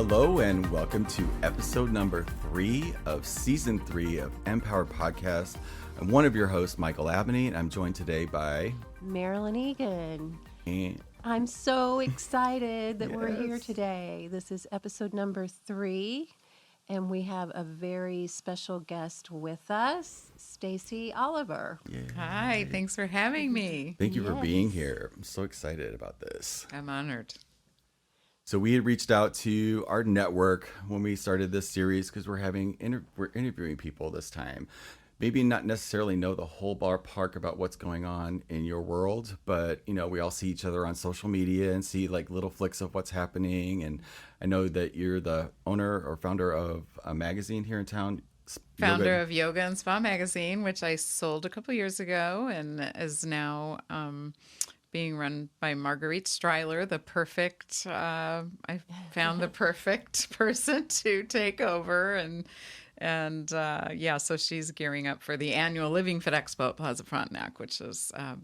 Hello and welcome to episode number 3 of season 3 of Empower Podcast. I'm one of your hosts, Michael Abney, and I'm joined today by Marilyn Egan. And I'm so excited that we're here today. This is episode number 3, and we have a very special guest with us, Stacy Oliver. Hi, thanks for having me. Thank you for being here. I'm so excited about this. I'm honored. So we had reached out to our network when we started this series because we're interviewing people this time. Maybe not necessarily know the whole ballpark about what's going on in your world, but we all see each other on social media and see like little flicks of what's happening. And I know that you're the owner or founder of a magazine here in town. Founder of Yoga and Spa Magazine, which I sold a couple years ago and is now being run by Marguerite Streiler, the perfect, I found the perfect person to take over. And so she's gearing up for the annual Living Fit Expo at Plaza Frontenac, which is a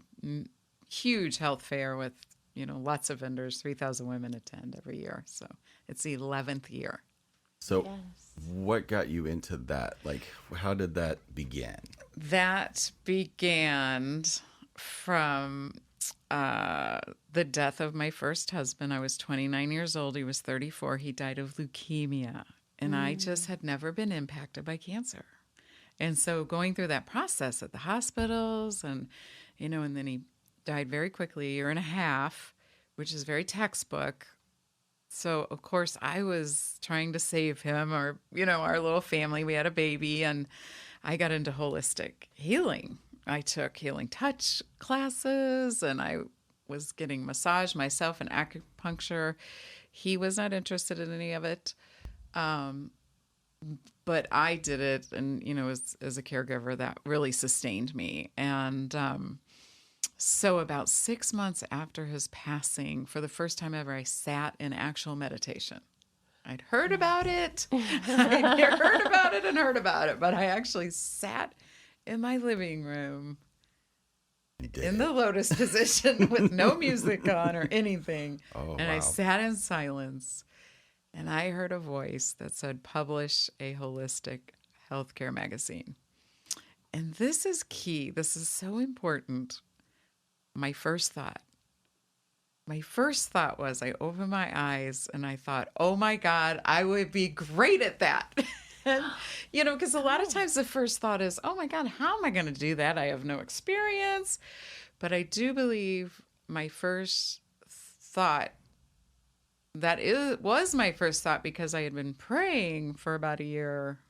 huge health fair with, lots of vendors. 3,000 women attend every year. So it's the 11th year. So what got you into that? Like, how did that begin? That began from the death of my first husband. I was 29 years old. He was 34. He died of leukemia. And I just had never been impacted by cancer. And so going through that process at the hospitals and then he died very quickly, a year and a half, which is very textbook. So, of course, I was trying to save him or, our little family. We had a baby and I got into holistic healing. I took healing touch classes and I was getting massage myself and acupuncture. He was not interested in any of it. But I did it and, as a caregiver, that really sustained me. And so about 6 months after his passing, for the first time ever, I sat in actual meditation. I'd heard about it. I'd heard about it, but I actually sat in my living room in the lotus position with no music on or anything. I sat in silence. And I heard a voice that said, publish a holistic healthcare magazine. And this is key. This is so important. My first thought was I opened my eyes and I thought, oh my God, I would be great at that. And, because a lot of times the first thought is, oh my God, how am I going to do that? I have no experience. But I do believe my first thought, was my first thought because I had been praying for about a year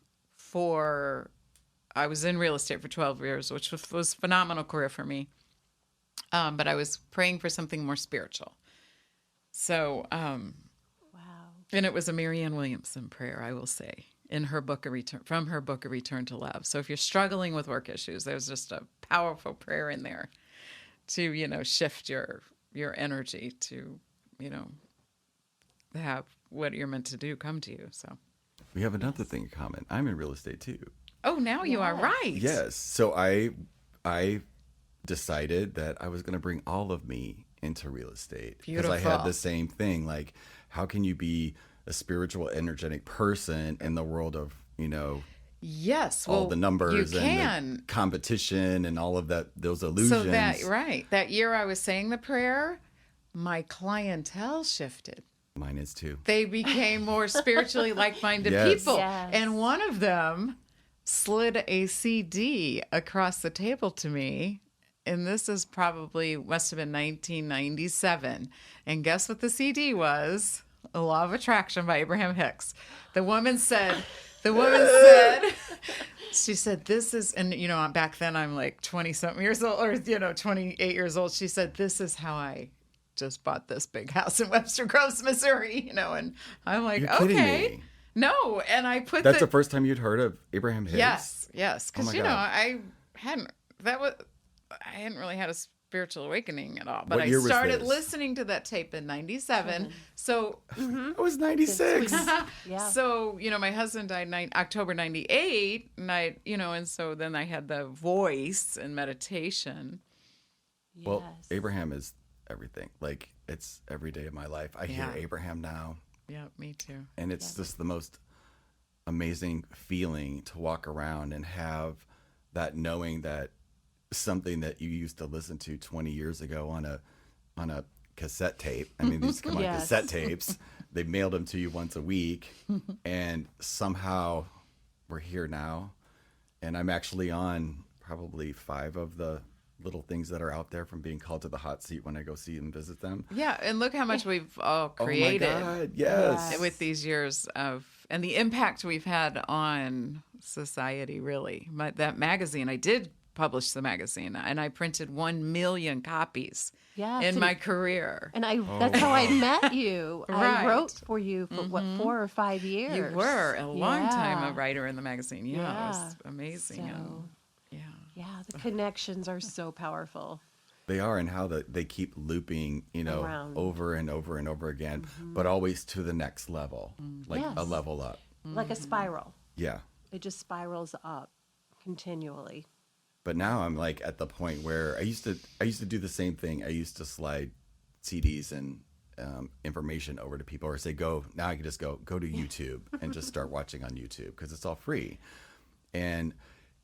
I was in real estate for 12 years, which was a phenomenal career for me. But I was praying for something more spiritual. So, and it was a Marianne Williamson prayer, I will say, in her book, from her book, A Return to Love. So if you're struggling with work issues, there's just a powerful prayer in there to, shift your energy to, have what you're meant to do come to you. So We have another thing in common. I'm in real estate too. Oh, now you are right. Yes. So I decided that I was going to bring all of me into real estate. Beautiful. Because I had the same thing. Like, how can you be a spiritual, energetic person in the world of, yes, all the numbers and the competition and all of that, those illusions. So that year I was saying the prayer, my clientele shifted. Mine is too. They became more spiritually like-minded people. Yes. And one of them slid a CD across the table to me. And this is must have been 1997. And guess what the CD was? The Law of Attraction by Abraham Hicks. The woman said, she said, this is, and back then I'm like 20-something years old, or 28 years old. She said, this is how I just bought this big house in Webster Groves, Missouri, and I'm like, You're kidding okay. me. No, and I put That's the first time you'd heard of Abraham Hicks? Yes, because Oh my God. I hadn't really had a spiritual awakening at all. But What year was started this? listening to that tape in 97. So I was 96. Yeah. So, my husband died October 98, and and so then I had the voice and meditation. Well, Abraham is everything. Like, it's every day of my life. I hear Abraham now Yeah, me too. And it's just the most amazing feeling to walk around and have that knowing that something that you used to listen to 20 years ago on a cassette tape. I mean, these come on Yes. cassette tapes. They mailed them to you once a week, and somehow we're here now. And I'm actually on probably 5 of the little things that are out there from being called to the hot seat when I go see and visit them. Yeah, and look how much we've all created Oh my God, yes. with these years of, and the impact we've had on society, really. That magazine, I did publish the magazine, and I printed 1 million copies Yes, in and- my career. And that's how I met you. Right. I wrote for you for 4 or 5 years. You were a long time a Yeah. writer in the magazine. Yeah, it was Yeah. amazing. So, Yeah. yeah, the connections are so powerful. They are, and how they keep looping, Around. over and over and over again, but always to the next level, like a Yes. level up. Like a spiral. Yeah. It just spirals up continually. But now I'm like at the point where I used to do the same thing. I used to slide CDs and information over to people, or say now I can just go to YouTube and just start watching on YouTube because it's all free. And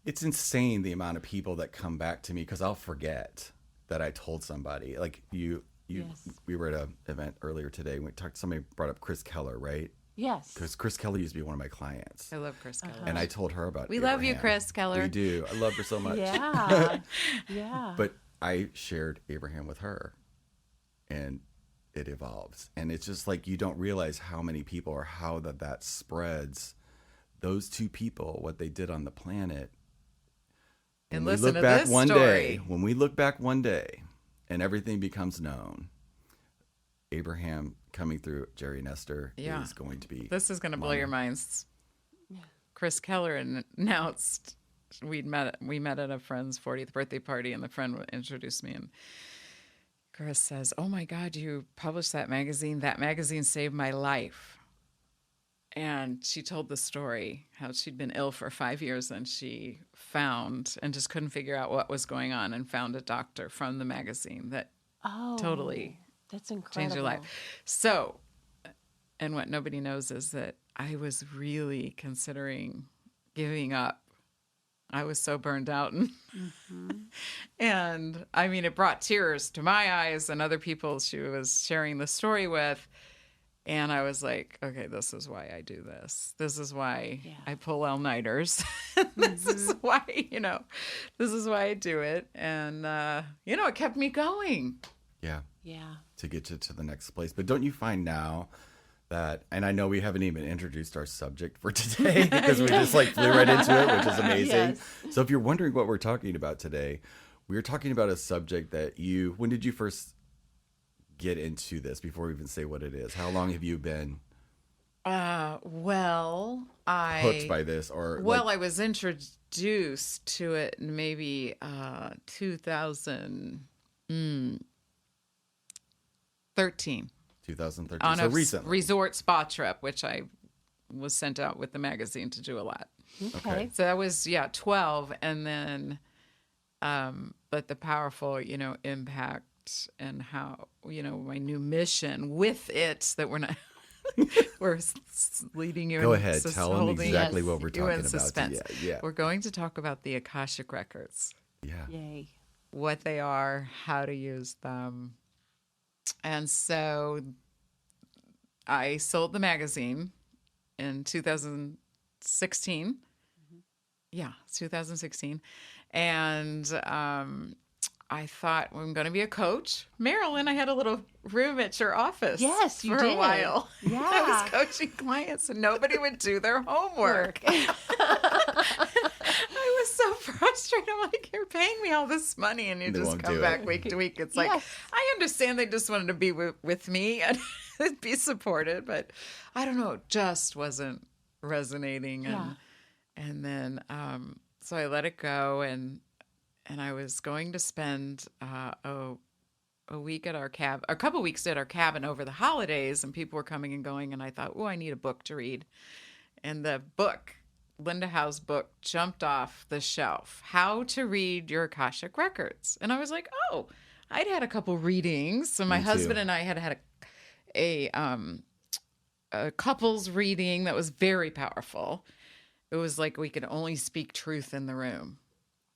it's insane the amount of people that come back to me because I'll forget that I told somebody. Like you Yes. we were at an event earlier today and somebody brought up Chris Keller, right? Yes. Because Chris Keller used to be one of my clients. I love Chris Keller. And I told her about We love you, Abraham. Chris Keller. We do. I love her so much. Yeah. Yeah. But I shared Abraham with her, and it evolves. And it's just like you don't realize how many people or how that spreads. Those 2 people, what they did on the planet. And When we listen look to back this one story. day, when we look back one day, and everything becomes known, Abraham coming through Jerry Nestor Yeah. is going to be. This is going to blow your minds. Chris Keller announced we met at a friend's 40th birthday party, and the friend introduced me, and Chris says, "Oh my God, you published that magazine. That magazine saved my life." And she told the story how she'd been ill for 5 years, and she found and just couldn't figure out what was going on, and found a doctor from the magazine that totally that's incredible. change your life. So, and what nobody knows is that I was really considering giving up. I was so burned out. And I mean, it brought tears to my eyes and other people she was sharing the story with. And I was like, okay, this is why I do this. This is why I pull all-nighters. This is why, this is why I do it. And, it kept me going. Yeah. Yeah. To get you to the next place. But don't you find now that, and I know we haven't even introduced our subject for today because we just flew right into it, which is amazing. Yes. So if you're wondering what we're talking about today, we're talking about a subject that when did you first get into this, before we even say what it is? How long have you been Well, hooked by this? I was introduced to it in maybe 2013 2013. on So a recently. resort spa trip, which I was sent out with the magazine to do a lot. Okay. So that was 12, and then but the powerful impact and how my new mission with it that we're not we're leading you Go in ahead. Tell them holding exactly Yes. what we're you in talking about. suspense. Yeah. We're going to talk about the Akashic Records, Yeah. Yay. what they are, how to use them. And so I sold the magazine in 2016. Yeah, 2016. And I thought, I'm going to be a coach. Marilyn, I had a little room at your office Yes, you for did. a while. Yeah. I was coaching clients and nobody would do their homework. I was so frustrated. I'm like, you're paying me all this money and you They just won't come do back it. week to week. It's like, Yes. I understand they just wanted to be with me and be supported, but I don't know, it just wasn't resonating. And then, so I let it go, and I was going to spend a week at a couple weeks at our cabin over the holidays, and people were coming and going, and I thought, oh, I need a book to read. And the book, Linda Howe's book, jumped off the shelf, How to Read Your Akashic Records. And I was like, oh, I'd had a couple readings. So my Me too. husband and I had a a couples reading that was very powerful. It was like we could only speak truth in the room.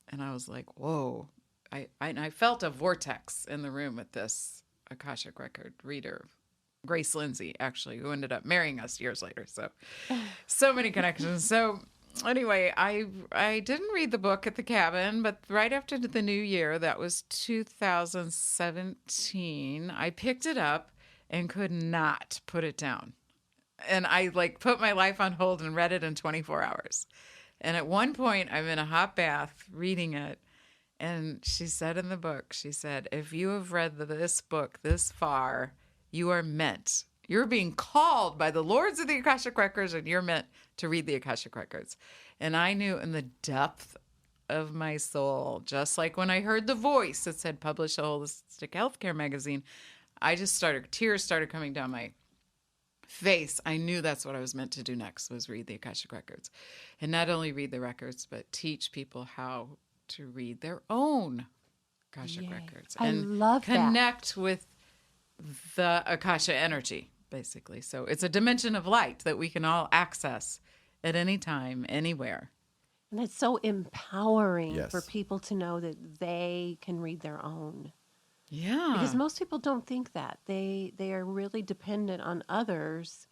And I was like, whoa. I felt a vortex in the room with this Akashic record reader, Grace Lindsay, actually, who ended up marrying us years later. So many connections. So anyway, I didn't read the book at the cabin, but right after the new year, that was 2017, I picked it up and could not put it down. And I like put my life on hold and read it in 24 hours. And at one point, I'm in a hot bath reading it. And she said in the book, she said, if you have read this book this far, you are meant. You're being called by the Lords of the Akashic Records, and you're meant to read the Akashic Records. And I knew in the depth of my soul, just like when I heard the voice that said, publish a holistic healthcare magazine, tears started coming down my face. I knew that's what I was meant to do next, was read the Akashic Records. And not only read the records, but teach people how to read their own Akashic records. I and love that. connect with the Akasha energy, basically. So it's a dimension of light that we can all access at any time, anywhere. And it's so empowering Yes. for people to know that they can read their own. Yeah. Because most people don't think that. They are really dependent on others,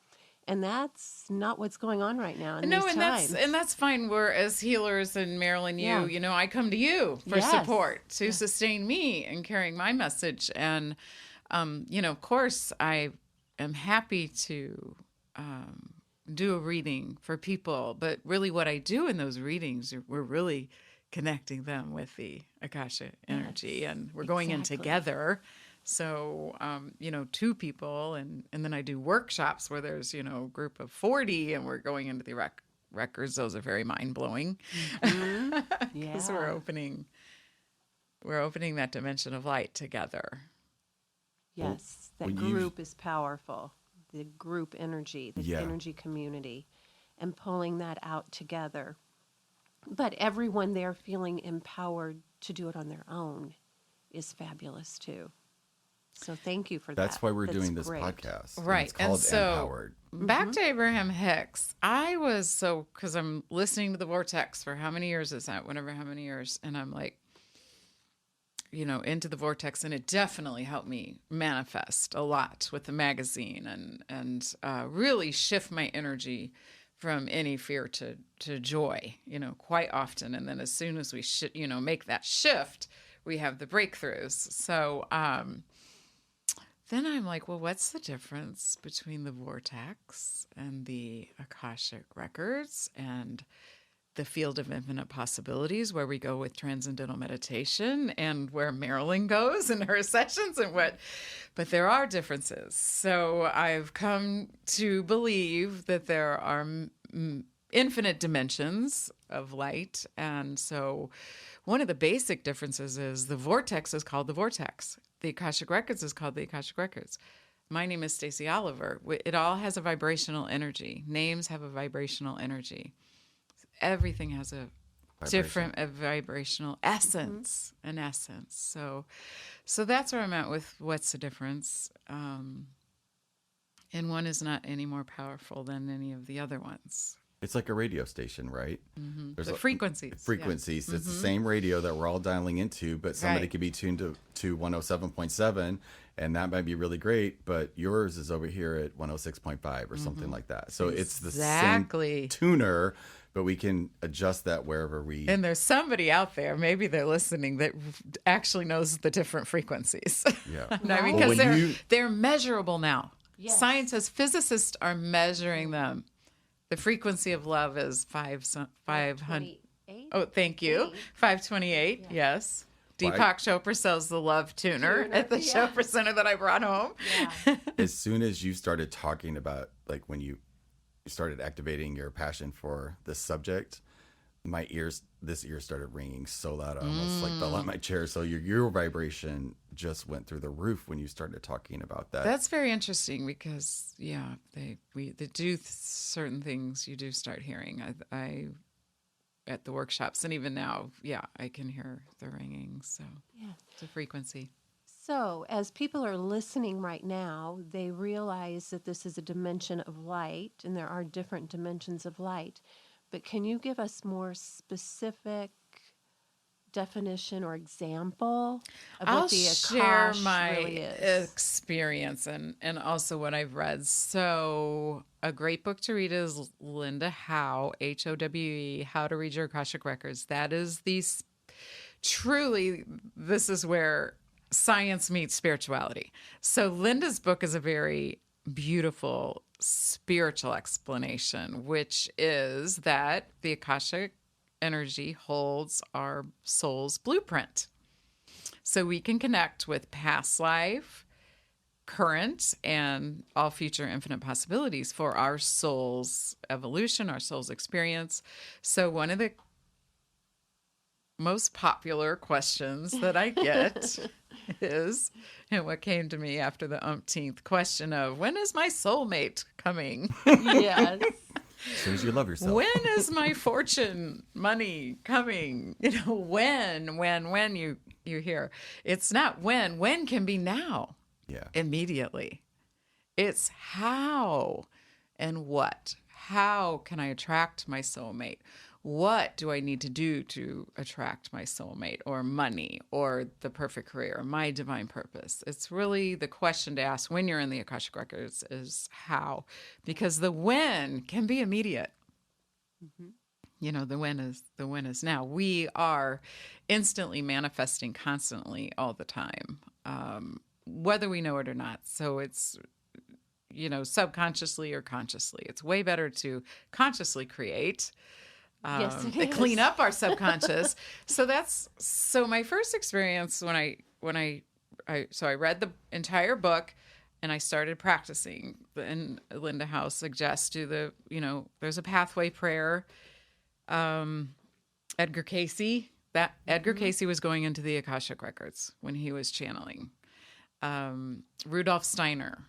and that's not what's going on right now in No, these and times. that's fine. We're as healers, and Marilyn, I come to you for Yes. support to sustain me in carrying my message. And of course, I am happy to do a reading for people. But really, what I do in those readings, we're really connecting them with the Akasha energy, and we're going in together. So, two people, and then I do workshops where there's, a group of 40, and we're going into the records. Those are very mind-blowing. Because we're opening that dimension of light together. Yes, that when group is powerful. The group energy, the Yeah. energy community, and pulling that out together. But everyone there feeling empowered to do it on their own is fabulous too. So thank you for that. That's why we're doing this great. podcast. And Right. It's called so Empowered. back to Abraham Hicks, I was because I'm listening to the Vortex for how many years is that? How many years. And I'm like, into the Vortex. And it definitely helped me manifest a lot with the magazine and really shift my energy from any fear to joy, quite often. And then as soon as we make that shift, we have the breakthroughs. So, then I'm like, well, what's the difference between the Vortex and the Akashic Records and the field of infinite possibilities, where we go with transcendental meditation, and where Marilyn goes in her sessions but there are differences. So I've come to believe that there are infinite dimensions of light. And so one of the basic differences is the Vortex is called the Vortex. The Akashic Records is called the Akashic Records. My name is Stacy Oliver. It all has a vibrational energy. Names have a vibrational energy. Everything has a different vibrational essence, an essence. So that's where I'm at with what's the difference. And one is not any more powerful than any of the other ones. It's like a radio station, right? Mm-hmm. There's The frequencies. frequencies. Yeah. It's the same radio that we're all dialing into, but somebody Right. could be tuned to 107.7, and that might be really great, but yours is over here at 106.5 or something like that. So it's the Exactly. same tuner, but we can adjust that wherever we... And there's somebody out there, maybe they're listening, that actually knows the different frequencies. Yeah. No, Right. because Well, they're measurable now. Yes. Scientists, physicists are measuring them. The frequency of love is 500. 28? Oh, thank you. 528. Yes. Well, Deepak Chopra sells the love tuner at the Chopra Center that I brought home. Yeah. As soon as you started talking about, like, when you started activating your passion for this subject, this ear started ringing so loud, I almost like fell out my chair. So your vibration just went through the roof when you started talking about that. That's very interesting because, they do certain things you do start hearing. I at the workshops, and even now, I can hear the ringing. So Yeah. it's a frequency. So, as people are listening right now, they realize that this is a dimension of light, and there are different dimensions of light. But can you give us more specific definition or example of I'll what the share Akash my really is? experience and also what I've read. So, a great book to read is Linda Howe, Howe, How to Read Your Akashic Records. That is truly, this is where science meets spirituality. So, Linda's book is a very beautiful spiritual explanation, which is that the Akashic energy holds our soul's blueprint. So we can connect with past life, current, and all future infinite possibilities for our soul's evolution, our soul's experience. So one of the most popular questions that I get is, and what came to me after the umpteenth question of, when is my soulmate coming? Yes. As soon as you love yourself. When is my fortune, money coming? When you hear. It's not when can be now. Yeah. Immediately. It's how and what. How can I attract my soulmate? What do I need to do to attract my soulmate or money or the perfect career, or my divine purpose? It's really the question to ask when you're in the Akashic Records is how, because the when can be immediate. Mm-hmm. The when is now. We are instantly manifesting constantly all the time, whether we know it or not. So it's, subconsciously or consciously. It's way better to consciously create. Yes, it is. Clean up our subconscious. So my first experience when I read the entire book and I started practicing, and Linda Howe suggests there's a pathway prayer. Edgar Casey was going into the Akashic Records when he was channeling. Rudolf Steiner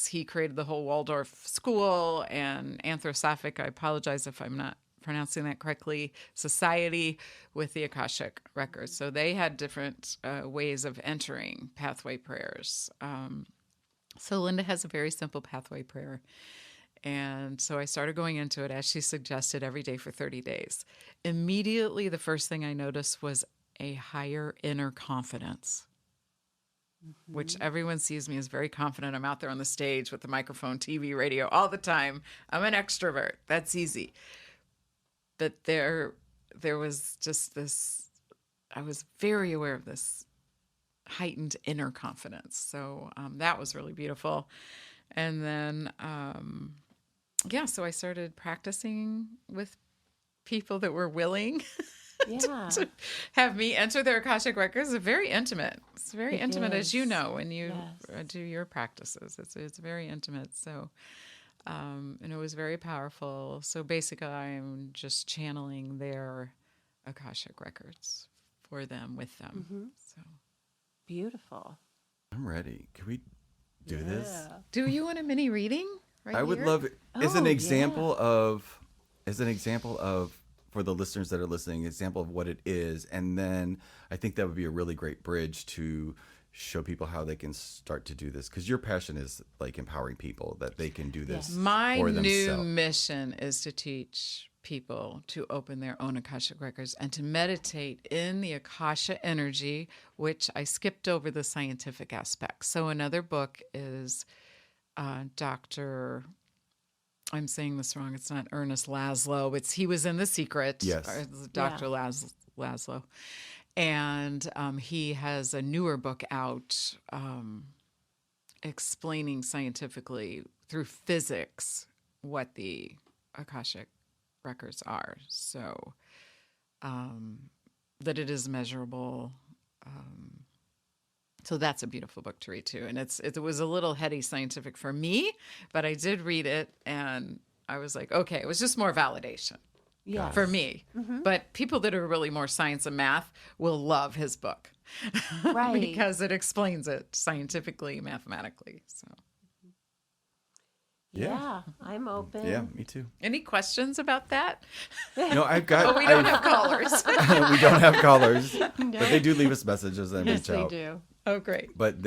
he created the whole Waldorf school and Anthroposophic, I apologize if I'm not pronouncing that correctly, society with the Akashic Records. So they had different ways of entering pathway prayers. So Linda has a very simple pathway prayer. And so I started going into it as she suggested every day for 30 days. Immediately, the first thing I noticed was a higher inner confidence, which everyone sees me as very confident. I'm out there on the stage with the microphone, TV, radio all the time. I'm an extrovert. That's easy. But there was just this, I was very aware of this heightened inner confidence. So that was really beautiful. And then, so I started practicing with people that were willing to have me enter their Akashic Records. It's very intimate. It's very intimate, as you know, when you do your practices. It's very intimate. So, and it was very powerful. So basically, I'm just channeling their Akashic Records for them, with them. Mm-hmm. So beautiful. I'm ready. Can we do this? Do you want a mini reading? I would love it as an example of for the listeners that are listening, example of what it is, and then I think that would be a really great bridge to show people how they can start to do this, because your passion is like empowering people that they can do this. My for new themselves. mission is to teach people to open their own Akashic Records and to meditate in the Akasha energy, which I skipped over the scientific aspect. So another book is Dr. I'm saying this wrong. It's not Ernest Laszlo. He was in The Secret. Yes. Dr. Laszlo. And he has a newer book out explaining scientifically through physics what the Akashic Records are. So that it is measurable. So that's a beautiful book to read too. And it was a little heady scientific for me, but I did read it and I was like, okay, it was just more validation for me. Mm-hmm. But people that are really more science and math will love his book. Right. Because it explains it scientifically, mathematically. Yeah, I'm open. Yeah, me too. Any questions about that? No, I've got. We don't have callers. We don't have callers, but they do leave us messages and Yes, reach they out. do. Oh, great. But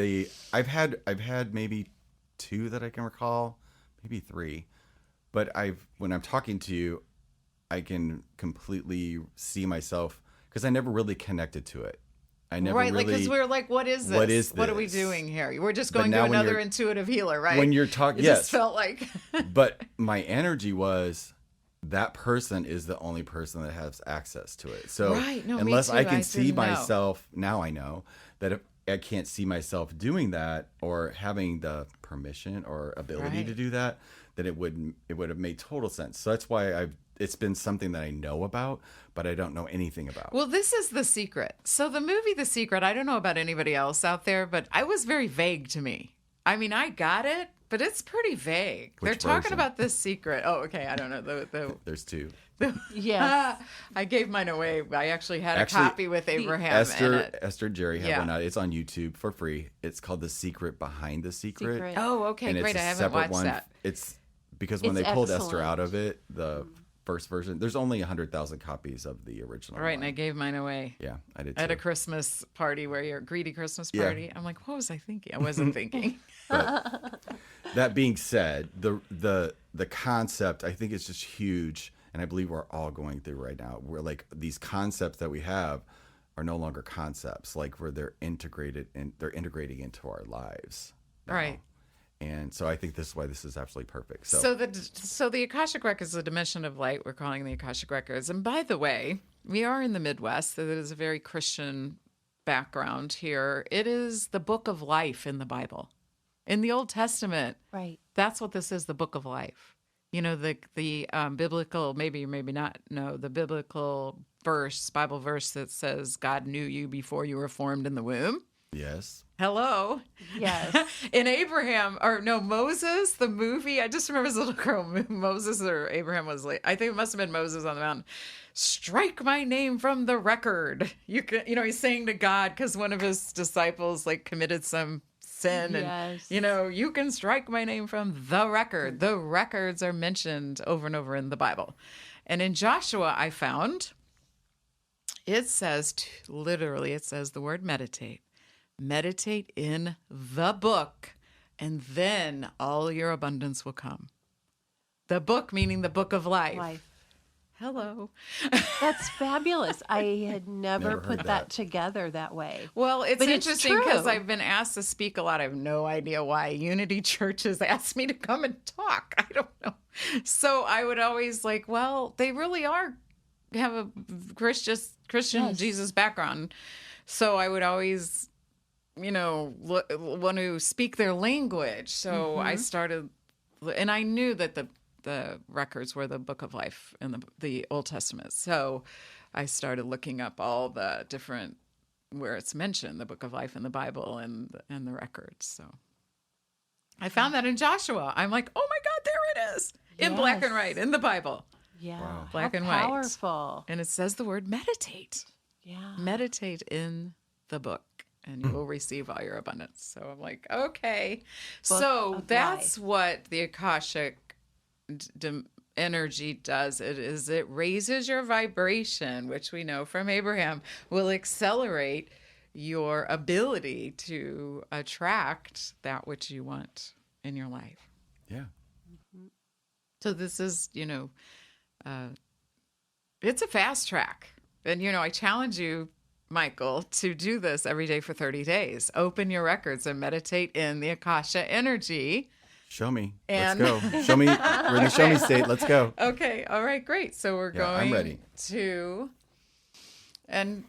I've had maybe 2 that I can recall, maybe 3. But when I'm talking to you, I can completely see myself because I never really connected to it. I never Right, really. because we're like, what is this? What is What are we this? doing here? We're just But going to now when another you're- intuitive healer, right? When you're talking, It yes. just felt like But my energy was that person is the only person that has access to it. So Right, no, me unless too, I can I see didn't know. myself, now I know that if I can't see myself doing that or having the permission or ability Right. to do that, then it would have made total sense. So that's why it's been something that I know about, but I don't know anything about. Well, this is The Secret. So the movie The Secret, I don't know about anybody else out there, but I was very vague to me. I mean, I got it, but it's pretty vague. Which They're talking version? about this secret. Oh, okay. I don't know. There's 2. Yes. I gave mine away. I actually had Actually, a copy with Abraham in it. Esther and Jerry have Yeah. one out. It's on YouTube for free. It's called The Secret Behind the Secret. Secret. Oh, okay, And great. it's I a haven't separate watched one. that. It's because when It's they pulled Esther excellent. out of it, the first version, there's only 100,000 copies of the original. Right, and one. I gave mine away. Yeah, I did At a too. Christmas party where you're greedy Christmas Yeah. party. I'm like, what was I thinking? I wasn't thinking. That being said, the concept I think is just huge, and I believe we're all going through right now. We're like these concepts that we have are no longer concepts, like where they're integrated and they're integrating into our lives. now. Right. And so I think this is why this is absolutely perfect. So the Akashic Records is a dimension of light. We're calling the Akashic Records. And by the way, we are in the Midwest. That is a very Christian background here. It is the book of life in the Bible. In the Old Testament, Right. that's what this is, the book of life. You know, the biblical, maybe you maybe not know, the biblical Bible verse that says God knew you before you were formed in the womb. yes. Hello. Yes. In Moses, the movie, I just remember as a little girl, Moses or Abraham was like, I think it must have been Moses on the mountain. Strike my name from the record. He's saying to God, because one of his disciples like committed some sin Yes. and, you can strike my name from the record. The records are mentioned over and over in the Bible. And in Joshua, I found it says, literally, it says the word meditate. Meditate in the book, and then all your abundance will come. The book, meaning the book of life. Life. Hello. That's fabulous. I had never Never heard put that. that together that way. Well, it's But it's interesting because true. I've been asked to speak a lot. I have no idea why. Unity Church has asked me to come and talk. I don't know. So I would always like, well, they really have a Christian Yes. Jesus background. So I would always, want to speak their language. So I started, and I knew that the records were the book of life in the Old Testament. So I started looking up all the different where it's mentioned, the book of life in the Bible and the records. So I found that in Joshua. I'm like, oh my God, there it is in black and Yes. white in the Bible. Yeah. Wow. Black How and white. Powerful. And it says the word meditate. Yeah. Meditate in the book and you will receive all your abundance. So I'm like, okay. Book So of that's what the Akashic energy does. It raises your vibration, which we know from Abraham will accelerate your ability to attract that which you want in your life. Yeah. So this is, it's a fast track. And, I challenge you, Michael, to do this every day for 30 days. Open your records and meditate in the Akasha energy. Show me. And- Let's go. Show me. We're in the show me state. Let's go. Okay. All right. Great. So we're Yeah, going I'm ready. to, and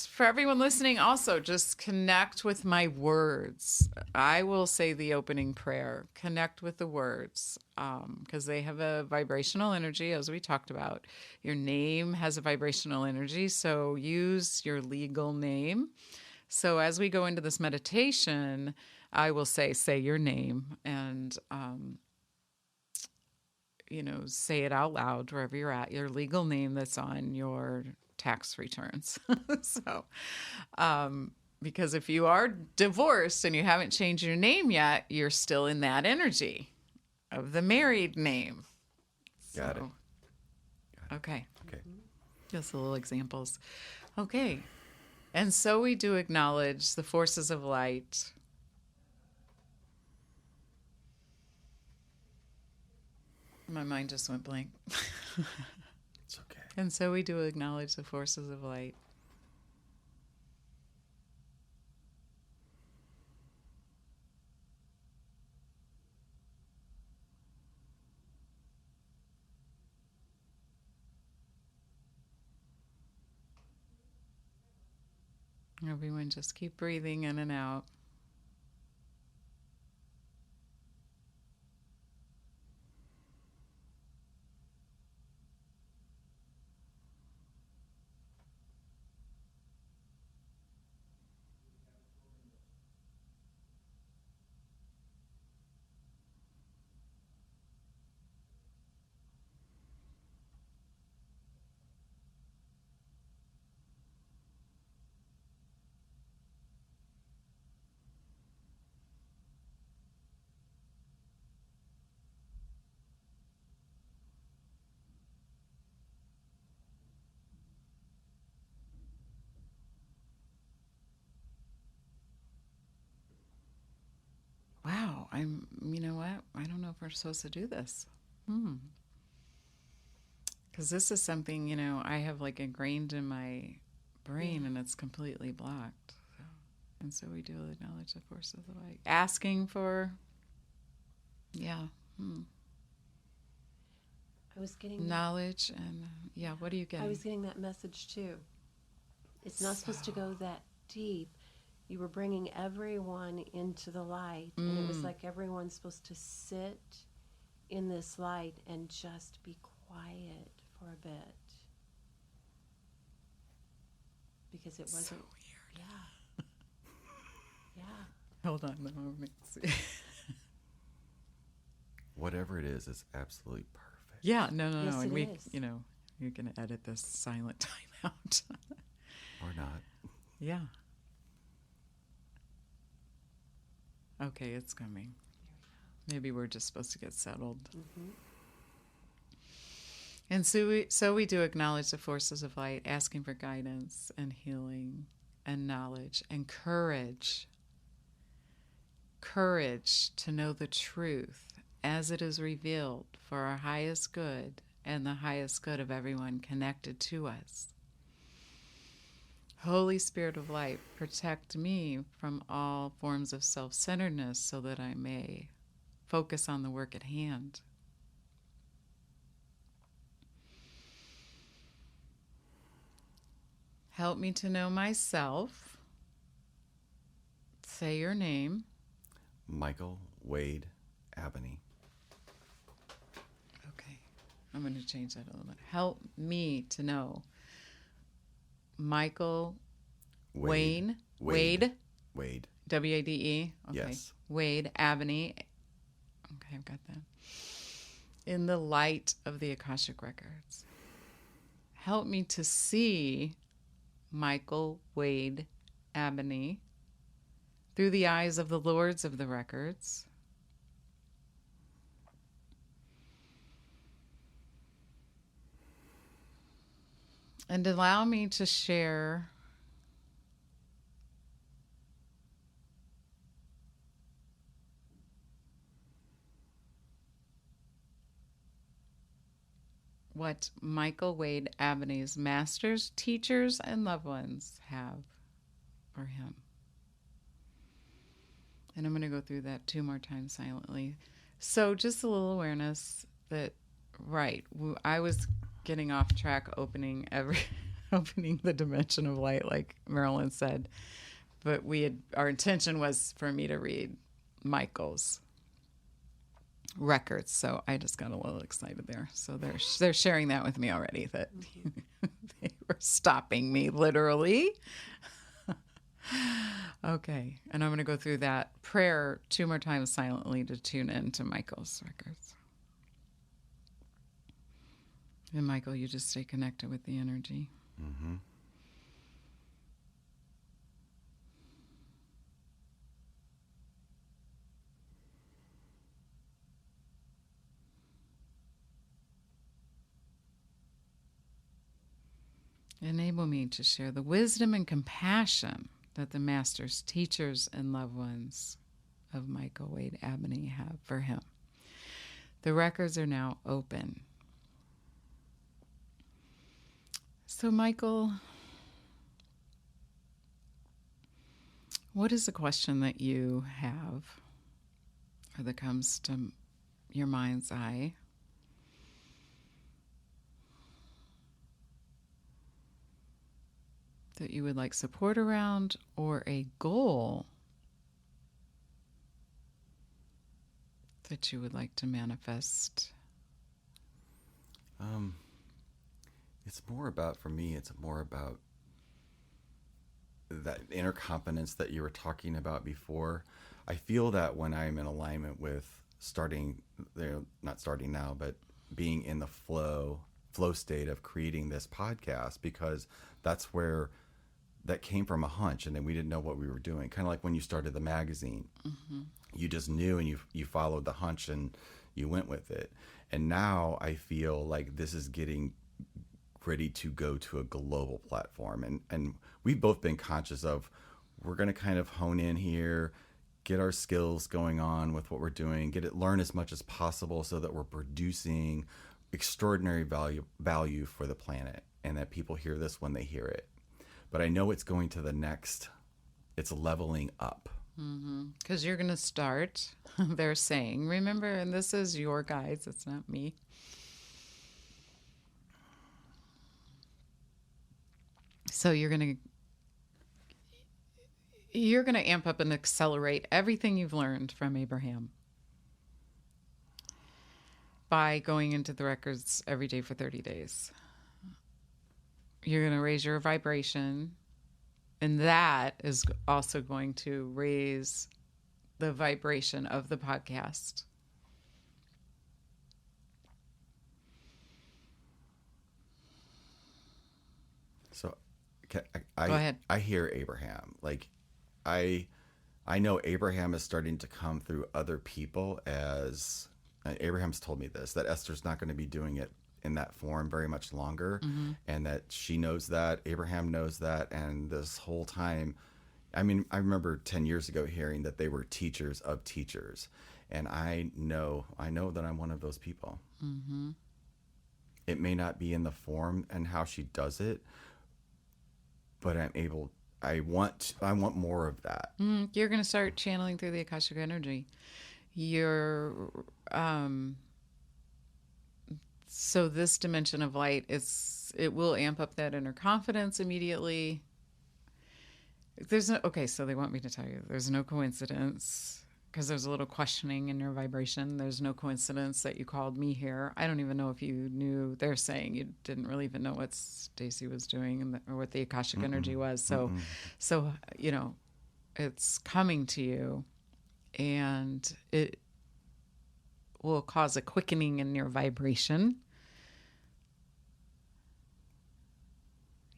for everyone listening, also just connect with my words. I will say the opening prayer. Connect with the words because they have a vibrational energy, as we talked about. Your name has a vibrational energy, so use your legal name. So as we go into this meditation, I will say your name and say it out loud wherever you're at, your legal name that's on your tax returns. So, because if you are divorced and you haven't changed your name yet, you're still in that energy. of the married name. Got it. Okay. Okay. Just little examples. Okay. And so we do acknowledge the forces of light. My mind just went blank. It's okay. And so we do acknowledge the forces of light. Everyone just keep breathing in and out. Wow, you know what? I don't know if we're supposed to do this. Because this is something, I have like ingrained in my brain and it's completely blocked. So, and so we do acknowledge the forces of light. Asking for, I was getting knowledge and, what are you getting? I was getting that message too. It's not supposed to go that deep. You were bringing everyone into the light, and it was like everyone's supposed to sit in this light and just be quiet for a bit. Because it wasn't so weird. Yeah. Hold on, let me see. Whatever it is absolutely perfect. Yeah, no. Yes, And it we, is. you're going to edit this silent time out. Or not. Yeah. Okay, it's coming. Maybe we're just supposed to get settled. Mm-hmm. And so we do acknowledge the forces of light, asking for guidance and healing and knowledge and courage. Courage to know the truth as it is revealed for our highest good and the highest good of everyone connected to us. Holy Spirit of light, protect me from all forms of self-centeredness so that I may focus on the work at hand. Help me to know myself. Say your name. Michael Wade Abney. Okay, I'm going to change that a little bit. Help me to know Michael Wade. Wade. W-A-D-E. Okay. Yes. Wade Abney. Okay, I've got that. In the light of the Akashic Records. Help me to see Michael Wade Abney through the eyes of the Lords of the Records. And allow me to share what Michael Wade Abney's masters, teachers, and loved ones have for him. And I'm going to go through that 2 more times silently. So just a little awareness that, right, I was getting off track opening the dimension of light, like Marilyn said. But our intention was for me to read Michael's records, so I just got a little excited there. So they're sharing that with me already, that they were stopping me literally. Okay, and I'm going to go through that prayer 2 more times silently to tune in to Michael's records. And Michael, you just stay connected with the energy. Mm-hmm. Enable me to share the wisdom and compassion that the masters, teachers, and loved ones of Michael Wade Abney have for him. The records are now open. So, Michael, what is the question that you have or that comes to your mind's eye? That you would like support around, or a goal that you would like to manifest? It's more about, for me, it's more about that inner confidence that you were talking about before. I feel that when I'm in alignment with starting, not starting now, but being in the flow state of creating this podcast, because that's where that came from, a hunch, and then we didn't know what we were doing. Kind of like when you started the magazine, you just knew, and you followed the hunch and you went with it. And now I feel like this is getting ready to go to a global platform, and we've both been conscious of, we're going to kind of hone in here, get our skills going on with what we're doing, learn as much as possible so that we're producing extraordinary value for the planet, and that people hear this when they hear it. But I know it's going to the next, it's leveling up. Because you're going to start, they're saying, remember, and this is your guides, it's not me. So you're going to amp up and accelerate everything you've learned from Abraham by going into the records every day for 30 days. You're going to raise your vibration, and that is also going to raise the vibration of the podcast. So Go ahead. I hear Abraham. Like, I know Abraham is starting to come through other people, as Abraham's told me this, that Esther's not going to be doing it in that form very much longer, and that she knows that, Abraham knows that. And this whole time, I mean, I remember 10 years ago hearing that they were teachers of teachers, and I know that I'm one of those people. It may not be in the form and how she does it, but I want more of that. You're going to start channeling through the Akashic energy. So this dimension of light, it will amp up that inner confidence immediately. So they want me to tell you, there's no coincidence, because there's a little questioning in your vibration. There's no coincidence that you called me here. I don't even know if you knew. They're saying you didn't really even know what Stacy was doing or what the Akashic energy was. So it's coming to you, and it will cause a quickening in your vibration.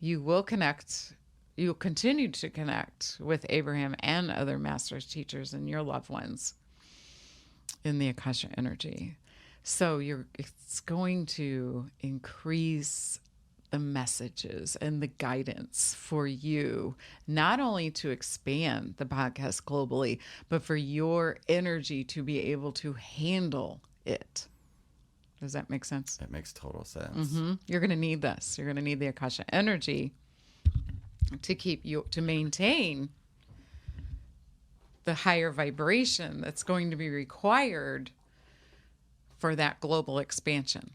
You will connect. You'll continue to connect with Abraham and other masters, teachers, and your loved ones in the Akasha energy. So it's going to increase the messages and the guidance for you, not only to expand the podcast globally, but for your energy to be able to handle it. Does that make sense? It makes total sense. You're going to need this. You're going to need the Akasha energy to maintain the higher vibration that's going to be required for that global expansion.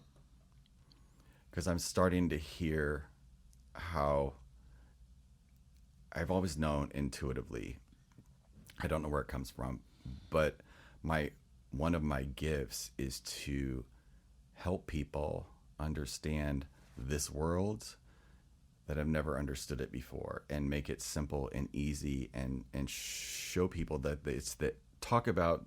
Because I'm starting to hear how I've always known intuitively. I don't know where it comes from, but one of my gifts is to help people understand this world that have never understood it before, and make it simple and easy, and show people that it's that talk about,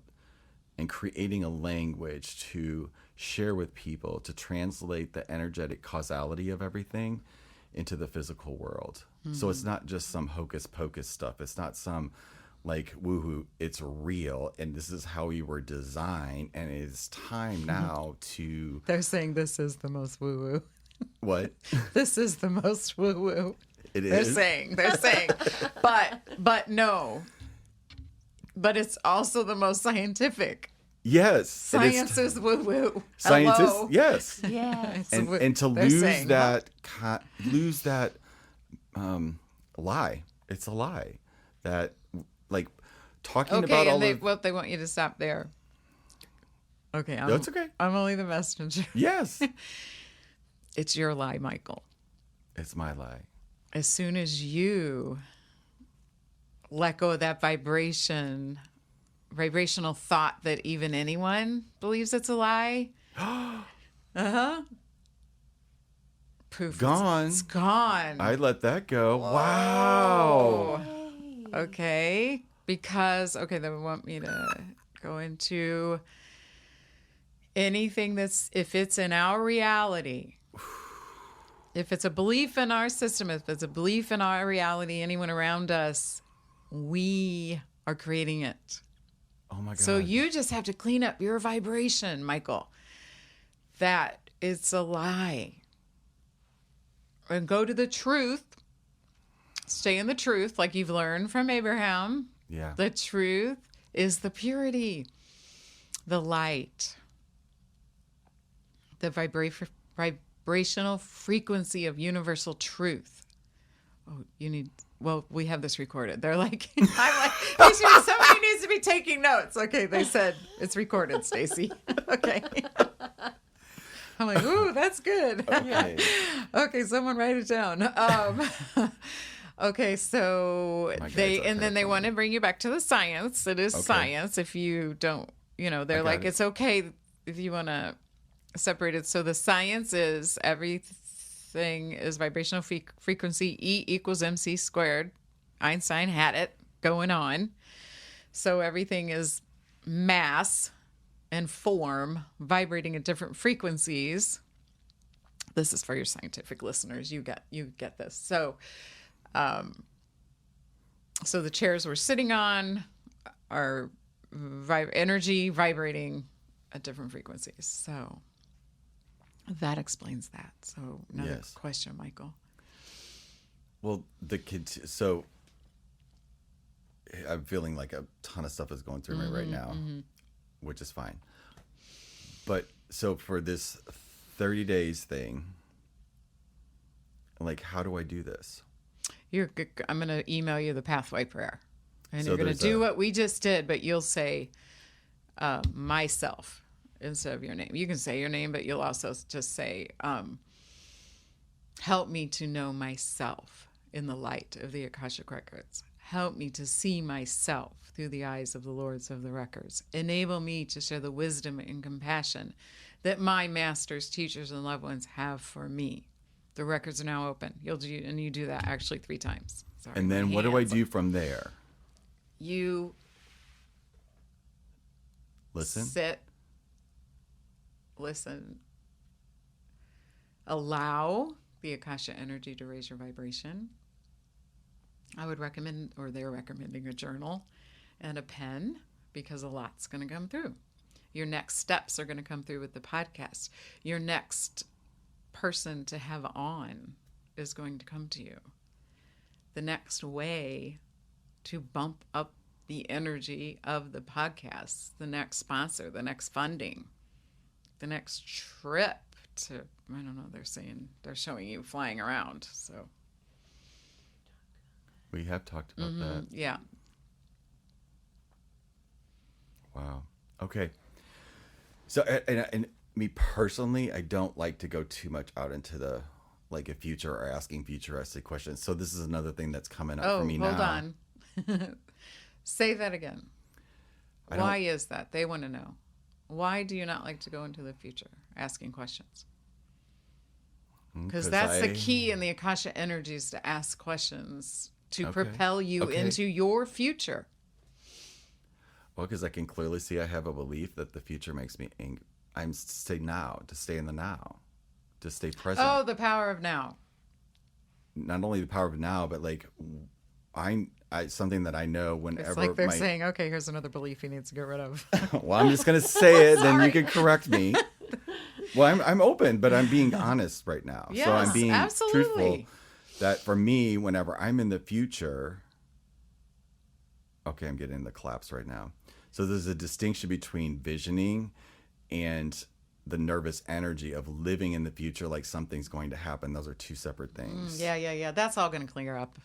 and creating a language to share with people, to translate the energetic causality of everything into the physical world. So it's not just some hocus pocus stuff. It's not some like woohoo. It's real, and this is how we were designed, and it's time now to. They're saying this is the most woo-woo. What? This is the most woo-woo. It They're is. saying. But no. But it's also the most scientific. Yes. and it's- Science is woo-woo. Scientists, Hello. yes. Yes. And to They're lose saying, that lie. It's a lie that like talking about Okay, all and of they want you to stop there. Okay, No, it's okay. I'm only the messenger. Yes. It's your lie, Michael. It's my lie. As soon as you let go of that vibrational thought that even anyone believes it's a lie, poof, Gone. It's gone. I let that go. Wow. Okay, because they want me to go into anything that's, if it's in our reality, if it's a belief in our system, if it's a belief in our reality, anyone around us, we are creating it. Oh my God. So you just have to clean up your vibration, Michael. That it's a lie. And go to the truth. Stay in the truth, like you've learned from Abraham. Yeah. The truth is the purity, the light, the vibrational frequency of universal truth. Oh, we have this recorded. They're like, I'm like, somebody needs to be taking notes. Okay, they said it's recorded, Stacy. Okay. I'm like, ooh, that's good. Okay. Okay, someone write it down. Okay, so My guides they are and then kinda they funny. want to bring you back to the science. It is Okay. science. If you don't, they're got like, it. it's okay if you want to separate it. So the science is everything is vibrational frequency. E equals mc squared. Einstein had it going on. So everything is mass and form vibrating at different frequencies. This is for your scientific listeners. You get this. So so the chairs we're sitting on are energy vibrating at different frequencies. So that explains that. So another Yes. question, Michael. Well, the kids. So I'm feeling like a ton of stuff is going through me right now, which is fine. But so for this 30 days thing, like, how do I do this? I'm going to email you the pathway prayer. And So you're going to there's do a- what we just did, but you'll say myself instead of your name. You can say your name, but you'll also just say, help me to know myself in the light of the Akashic Records. Help me to see myself through the eyes of the Lords of the Records. Enable me to share the wisdom and compassion that my masters, teachers, and loved ones have for me. The records are now open. You do that actually 3 times. Sorry, And then my what do I hands. do from there? You Listen. sit, listen, allow the Akasha energy to raise your vibration. I would recommend, or they're recommending, a journal and a pen because a lot's going to come through. Your next steps are going to come through with the podcast. Your next person to have on is going to come to you. The next way to bump up the energy of the podcast, the next sponsor, the next funding, the next trip to, I don't know, they're showing you flying around. So We have talked about that. yeah. Wow. Okay. So, and me personally, I don't like to go too much out into the like a future or asking futuristic questions. So this is another thing that's coming up for me now. Hold on. Say that again. I don't- Why is that? They want to know. Why do you not like to go into the future asking questions? Because that's the key in the Akasha energies, to ask questions to Okay. propel you Okay. into your future. Well, because I can clearly see I have a belief that the future makes me angry. I'm to stay now, to stay in the now, to stay present. Oh, the power of now. Not only the power of now, but like I something that I know whenever It's like they're my, saying, okay, here's another belief he needs to get rid of. well, I'm just gonna say it, then you can correct me. Well, I'm open, but I'm being honest right now. So I'm Yes, being absolutely. truthful that for me, whenever I'm in the future, okay, I'm getting the collapse right now. So there's a distinction between visioning and the nervous energy of living in the future like something's going to happen. Those are two separate things. Yeah. That's all going to clear up.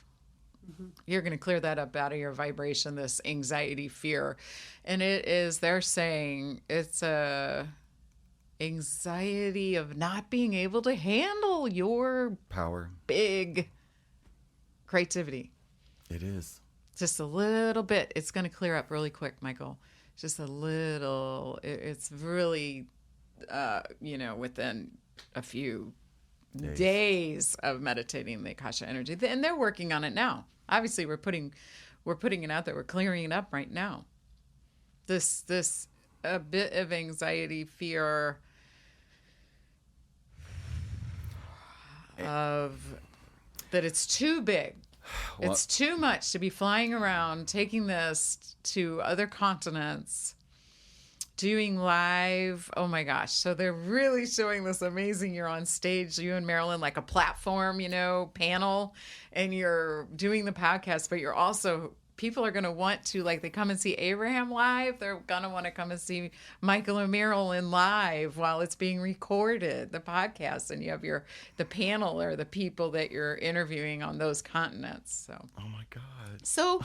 You're going to clear that up out of your vibration, this anxiety, fear. And it is, they're saying it's a anxiety of not being able to handle your Power. big creativity. It is. Just a little bit. It's going to clear up really quick, Michael. Just a little. It's really, within a few days of meditating the Akasha energy. And they're working on it now. Obviously, we're putting it out there. We're clearing it up right now. This a bit of anxiety, fear of that it's too big. Well, It's too much to be flying around, taking this to other continents, doing live. Oh my gosh. So they're really showing this amazing. You're on stage, you and Marilyn, like a platform, panel, and you're doing the podcast, but you're also, people are going to want to, like, they come and see Abraham live. They're going to want to come and see Michael and Marilyn live while it's being recorded, the podcast. And you have the panel or the people that you're interviewing on those continents. So, oh my God. So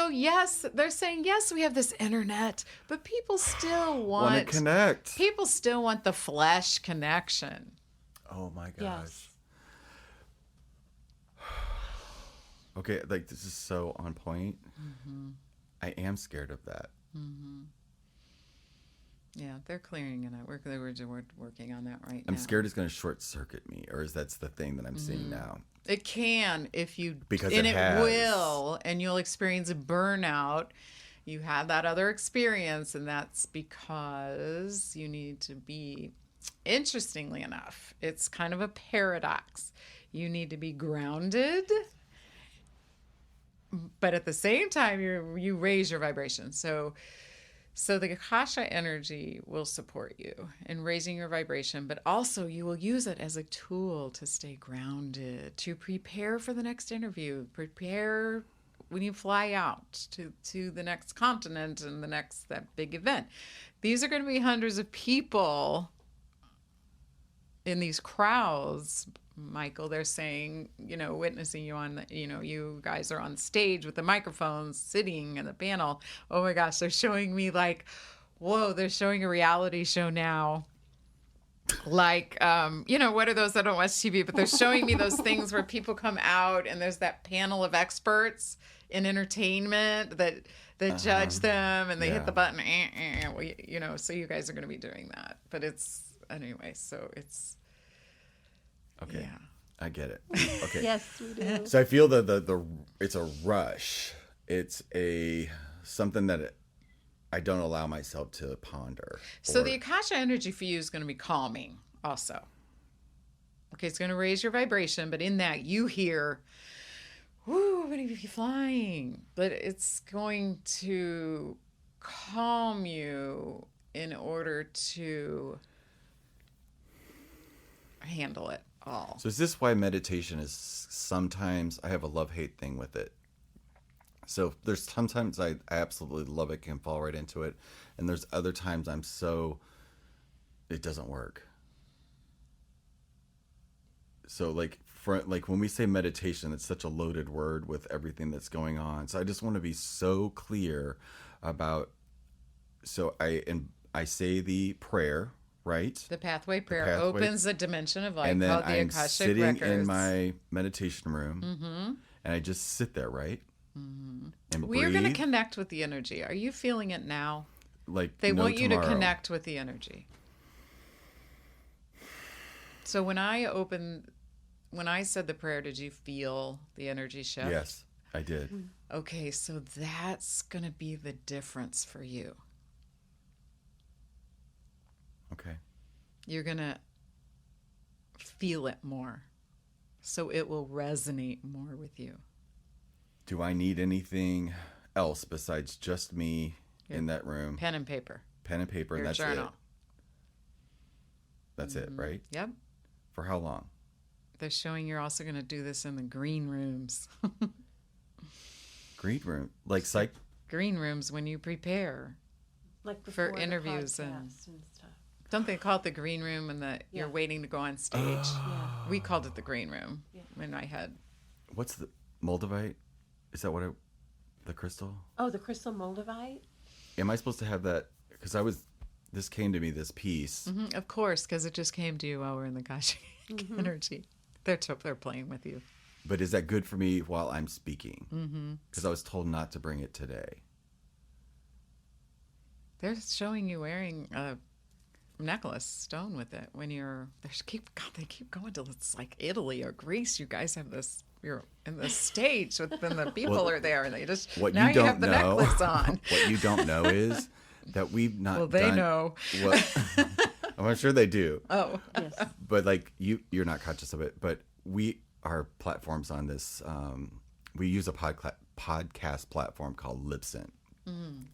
yes, they're saying, yes, we have this internet, but people still Want to connect. people still want the flesh connection. Oh my gosh. Yes. Okay, like this is so on point. I am scared of that. Yeah, they're clearing it out. We're working on that right now. I'm scared it's going to short circuit me, or is that's the thing that I'm seeing now? It can if you, Because and it has. will, and you'll experience a burnout. You have that other experience, and that's because you need to be, interestingly enough, it's kind of a paradox. You need to be grounded, but at the same time, you raise your vibration. So the Akasha energy will support you in raising your vibration, but also you will use it as a tool to stay grounded, to prepare for the next interview, prepare when you fly out to the next continent and that big event. These are going to be hundreds of people in these crowds, Michael. They're saying, witnessing you on you guys are on stage with the microphones, sitting in the panel. Oh my gosh, they're showing me like, whoa, they're showing a reality show now. Like, what are those? I don't watch TV, but they're showing me those things where people come out and there's that panel of experts in entertainment that judge them, and they hit the button. Well, so you guys are going to be doing that. But it's anyway. So it's Okay. Yeah. I get it. Okay. Yes, we do. So I feel the it's a rush. It's something that I don't allow myself to ponder. So the Akasha energy for you is going to be calming also. Okay, it's going to raise your vibration, but in that you hear, whoo, I'm going to be flying. But it's going to calm you in order to handle it all. So is this why meditation is sometimes, I have a love-hate thing with it. So there's sometimes I absolutely love it, can fall right into it. And there's other times it doesn't work. So like when we say meditation, it's such a loaded word with everything that's going on. So I just want to be so clear about, so I say the prayer, right? The pathway prayer opens a dimension of light and then called the I'm Akashic sitting Records. in my meditation room, and I just sit there, right? And We are going to breathe, connect with the energy. Are you feeling it now? like They no want you tomorrow. to connect with the energy. So when I said the prayer, did you feel the energy shift? Yes, I did. Okay, so that's going to be the difference for you. Okay. You're going to feel it more. So it will resonate more with you. Do I need anything else besides just me in that room? Pen and paper. Pen and paper, Your and that's journal. it. That's it, right? Yep. For how long? They're showing you're also going to do this in the green rooms. Green room, like psych. Green rooms when you prepare. Like For before the interviews and- podcast and stuff. Don't they call it the green room and you're waiting to go on stage? Yeah. We called it the green room Yeah. when I had. What's the moldavite? Is that what the crystal? Oh, the crystal moldavite? Am I supposed to have that? Because this came to me, this piece. Mhm, of course, because it just came to you while we're in the Akashic energy. They're playing with you. But is that good for me while I'm speaking? Because I was told not to bring it today. They're showing you wearing a necklace stone with it when they keep going till it's like Italy or Greece. You guys have this. You're in the stage, then the people are there, and they just What now you don't have the know, necklace on. what you don't know is that we've not. Well, they done know. What, I'm sure they do. Oh, Yes. But like you're not conscious of it. But our platforms on this. We use a podcast platform called Libsyn,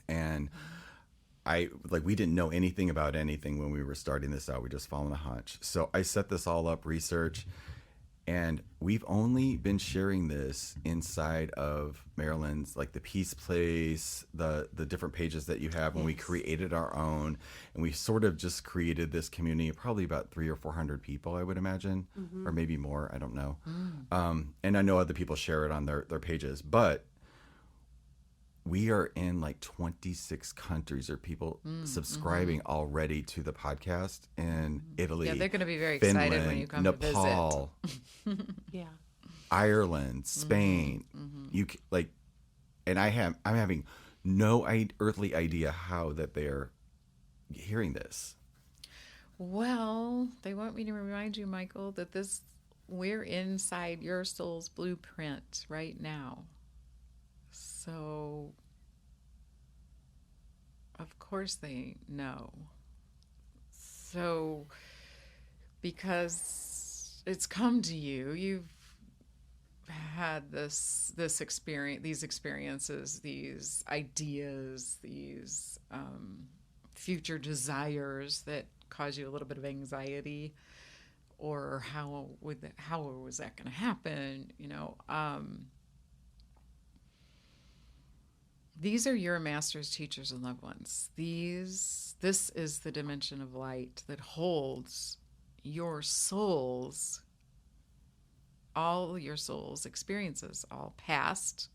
and we didn't know anything about anything when we were starting this out. We just followed a hunch. So I set this all up, research, and we've only been sharing this inside of Maryland's, like the Peace Place, the different pages that you have when we created our own, and we sort of just created this community, probably about 300 or 400 people, I would imagine, or maybe more. I don't know. And I know other people share it on their pages, but we are in like 26 countries or people subscribing already to the podcast in Italy. yeah, they're going to be very Finland, excited when you come Nepal, Yeah. Ireland, Spain. And I'm having no earthly idea how that they're hearing this. to visit. Well, they want me to remind you, Michael, that we're inside your soul's blueprint right now. So, of course they know. So, because it's come to you, you've had this experience, these experiences, these ideas, these future desires that cause you a little bit of anxiety, or how was that going to happen? These are your masters, teachers, and loved ones. This is the dimension of light that holds your souls, all your soul's experiences, all past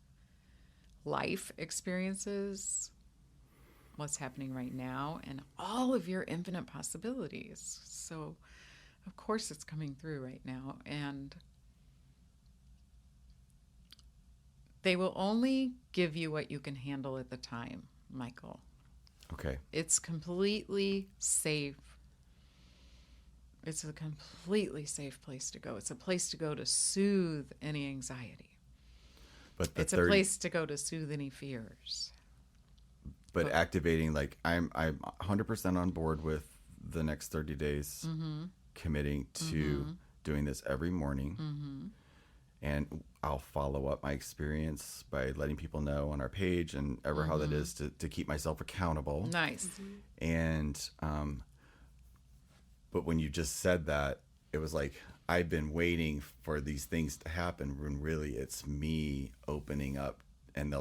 life experiences, what's happening right now, and all of your infinite possibilities. So, of course, it's coming through right now. And they will only give you what you can handle at the time, Michael. Okay. It's completely safe. It's a completely safe place to go. It's a place to go to soothe any anxiety. But It's a place to go to soothe any fears. But activating, like I'm 100% on board with the next 30 days, committing to doing this every morning. And I'll follow up my experience by letting people know on our page and ever how that is to keep myself accountable. Nice. And, but when you just said that, it was like, I've been waiting for these things to happen when really it's me opening up, and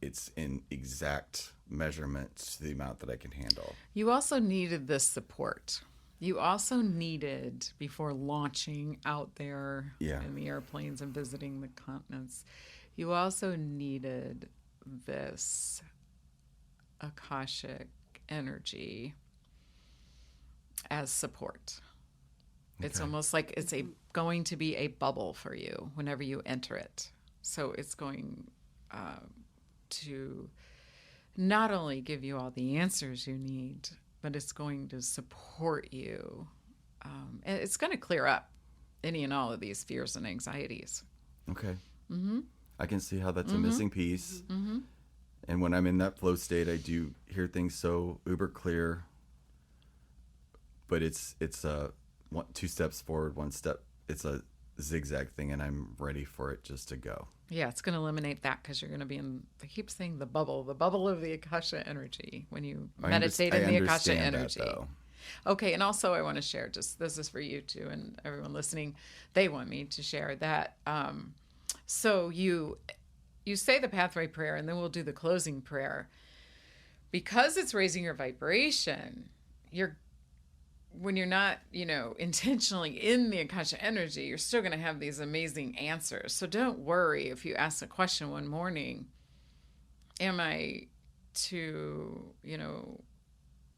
it's in exact measurements to the amount that I can handle. You also needed this support. You also needed, before launching out there in the airplanes and visiting the continents, you also needed this Akashic energy as support. It's almost like it's going to be a bubble for you whenever you enter it. So it's going to not only give you all the answers you need, but it's going to support you. And it's going to clear up any and all of these fears and anxieties. Okay. I can see how that's a missing piece. And when I'm in that flow state, I do hear things so uber clear. But it's two steps forward, one step. It's a zigzag thing, and I'm ready for it just to go. Yeah, it's going to eliminate that because you're going to be in, I keep saying the bubble of the Akasha energy when you meditate in the Akasha energy. That, though. Okay, and also I want to share, just this is for you too and everyone listening. They want me to share that. So you say the pathway prayer, and then we'll do the closing prayer. Because it's raising your vibration, when you're not, intentionally in the Akasha energy, you're still going to have these amazing answers. So don't worry if you ask a question one morning, am I to,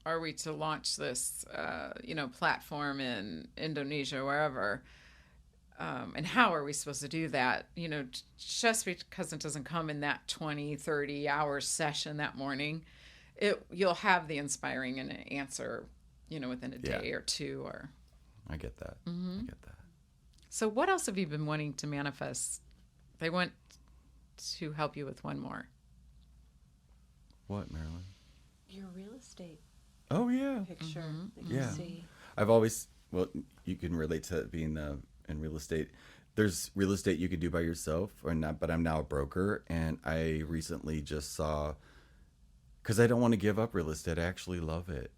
are we to launch this, platform in Indonesia, wherever? And how are we supposed to do that? Just because it doesn't come in that 20, 30-hour session that morning, you'll have the inspiring and answer, within a day or two. Or I get that. I get that. So what else have you been wanting to manifest? They want to help you with one more. What, Marilyn? Your real estate Oh, yeah. picture that you Yeah. see. I've always, you can relate to being in real estate. There's real estate you could do by yourself or not, but I'm now a broker, and I recently just saw, because I don't want to give up real estate. I actually love it.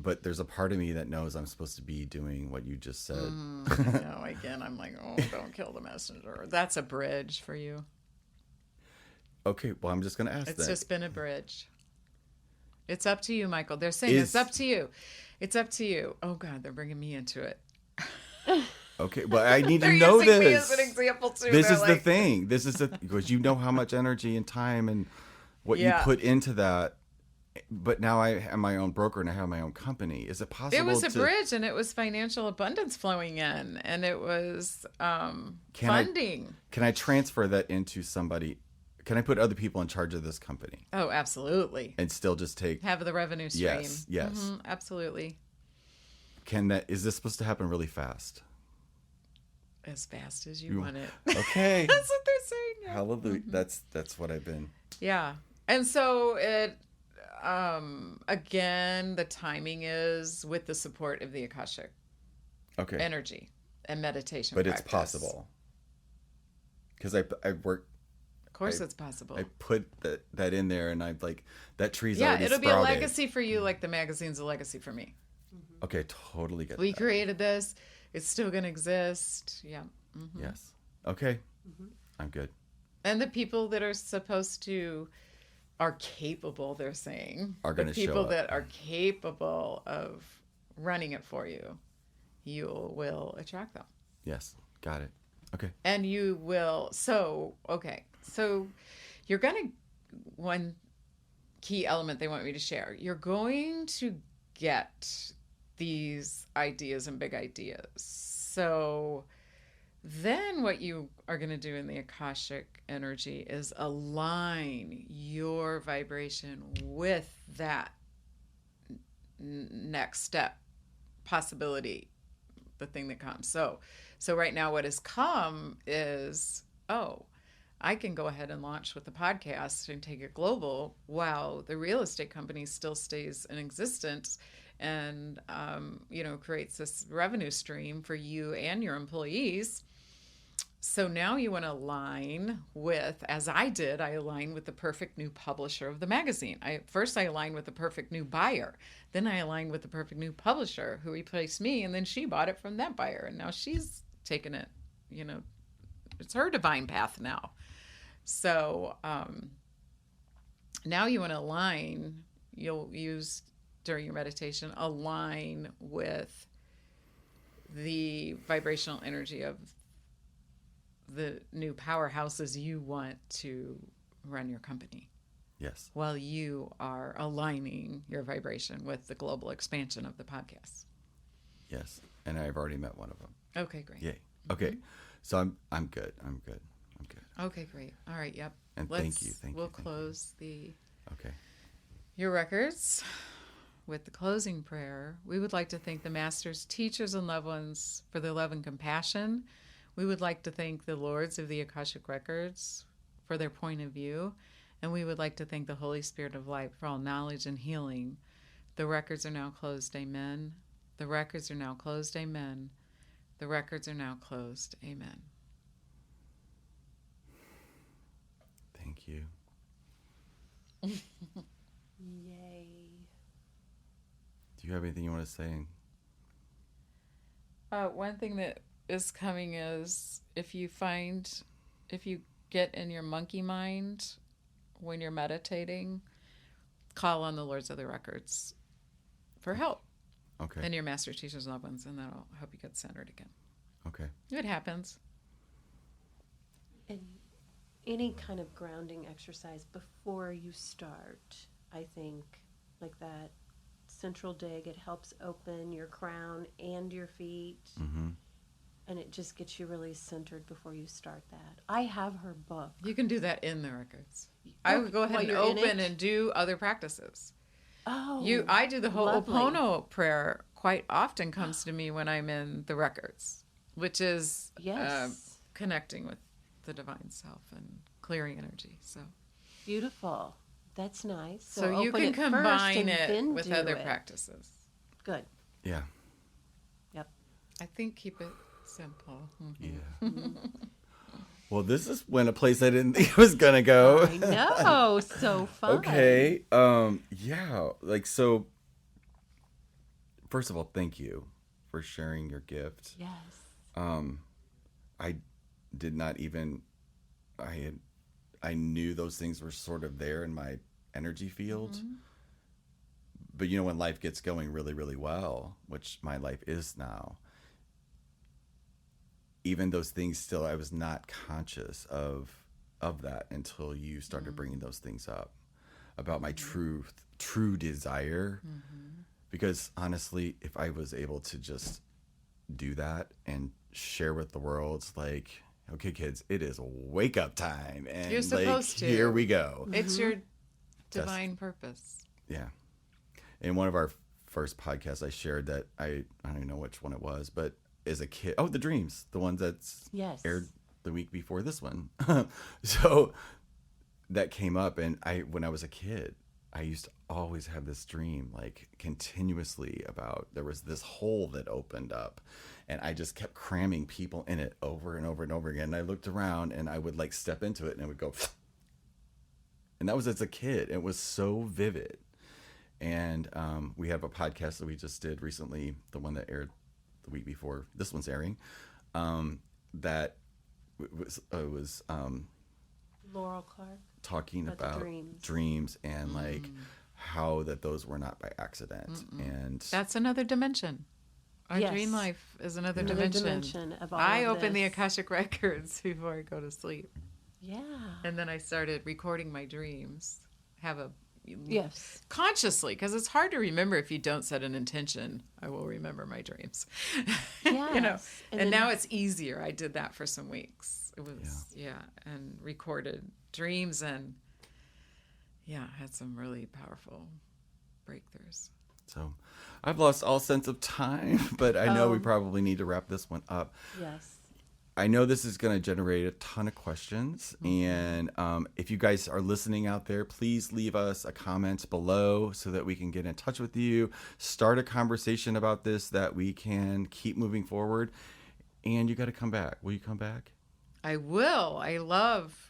But there's a part of me that knows I'm supposed to be doing what you just said. No, again, I'm like, oh, don't kill the messenger. That's a bridge for you. Okay, well, I'm just going to ask It's that. just been a bridge. It's up to you, Michael. They're saying it's up to you. It's up to you. Oh, God, they're bringing me into it. Okay, well, I need to They're know using this. me as an example, too. This They're is the like, thing. This is because you know how much energy and time and what you Yeah. put into that. But now I am my own broker and I have my own company. Is it possible? It was a bridge, and it was financial abundance flowing in, and it was funding. Can I transfer that into somebody? Can I put other people in charge of this company Oh, absolutely. and still just take? Have the revenue stream. Yes, yes. Absolutely. Is this supposed to happen really fast? As fast as you want it. Okay. That's what they're saying. Yeah. Hallelujah. That's what I've been. Yeah. And so it, again, the timing is with the support of the Akashic Okay. energy and meditation. But it's practice. possible. Because I work. Of course, it's possible. I put that in there, and I'm like, that tree's Yeah, already it'll be sprouted. a legacy for you, like the magazine's a legacy for me. Okay, totally get We that. created this. It's still going to exist. Yeah. Yes. Okay. I'm good. And the people that are supposed to are capable, they're saying, Are gonna the show people up. that are capable of running it for you, you will attract them. Yes. Got it. Okay. And you will. So you're going to, one key element they want me to share, you're going to get these ideas and big ideas. So then what you are going to do in the Akashic energy is align your vibration with that next step possibility, the thing that comes. So right now what has come is, I can go ahead and launch with the podcast and take it global while the real estate company still stays in existence and, creates this revenue stream for you and your employees. So now you want to align with, as I did, I aligned with the perfect new publisher of the magazine. First I aligned with the perfect new buyer. Then I aligned with the perfect new publisher who replaced me. And then she bought it from that buyer. And now she's taken it, it's her divine path now. So now you want to align, you'll use during your meditation, align with the vibrational energy of the new powerhouses you want to run your company Yes. while you are aligning your vibration with the global expansion of the podcast. Yes. And I've already met one of them. Okay, great. Yay. Okay. So I'm good. I'm good. I'm good. Okay, great. All right, yep. And thank you. Thank you. We'll thank you. close Okay. your records with the closing prayer. We would like to thank the masters, teachers, and loved ones for their love and compassion. We would like to thank the lords of the Akashic Records for their point of view. And we would like to thank the Holy Spirit of Light for all knowledge and healing. The records are now closed. Amen. The records are now closed. Amen. The records are now closed. Amen. Thank you. Yay. Do you you have anything you want to say. One thing that is coming is if you get in your monkey mind when you're meditating, call on the Lords of the Records for help. Okay. And your master teachers, loved ones, and that'll help you get centered again. Okay. It happens. And any kind of grounding exercise before you start, I think, like that central dig, it helps open your crown and your feet. Mm-hmm. And it just gets you really centered before you start that. I have her book. You can do that in the records. I would go ahead While and you're in open it? and do other practices. Oh, I do the lovely. Ho'oponopono prayer quite often comes to me when I'm in the records, which is Yes. connecting with the divine self and clearing energy. So Beautiful. That's nice. so you open can it first combine and it then with do other it. practices. Good. Yeah. Yep. I think keep it simple. Yeah. Mm-hmm. Well, this is when a place I didn't think it was gonna go. I know. So fun. Okay. Yeah. Like, so first of all, thank you for sharing your gift. Yes. I did not even I knew those things were sort of there in my energy field. Mm-hmm. But you know, when life gets going really, really well, which my life is now, even those things still, I was not conscious of that until you started bringing those things up about my true desire. Because honestly, if I was able to just do that and share with the world, it's like, okay, kids, it is wake up time, and You're supposed to. Here we go. It's your divine purpose. Yeah. In one of our first podcasts, I shared that I don't even know which one it was, but as a kid, the dreams, the ones that's Yes. aired the week before this one. So that came up, and when I was a kid, I used to always have this dream, like continuously, about there was this hole that opened up, and I just kept cramming people in it over and over and over again. And I looked around, and I would like step into it, and it would go, and that was as a kid. It was so vivid. And we have a podcast that we just did recently, the one that aired the week before this one's airing, that was Laurel Clark. talking About about the dreams and like how that those were not by accident. And That's another dimension. Our Yes. dream life is another Another dimension. dimension of all I of open the this. Akashic Records before I go to sleep. Yeah. And then I started recording my dreams. Yes. Consciously, because it's hard to remember if you don't set an intention. I will remember my dreams. Yes. You know, And and then- now it's easier. I did that for some weeks. It was, and recorded dreams and, had some really powerful breakthroughs. so I've lost all sense of time, but I know we probably need to wrap this one up. Yes. I know this is going to generate a ton of questions. And if you guys are listening out there, please leave us a comment below so that we can get in touch with you, start a conversation about this, that we can keep moving forward. And you got to come back. Will you come back? I will. I love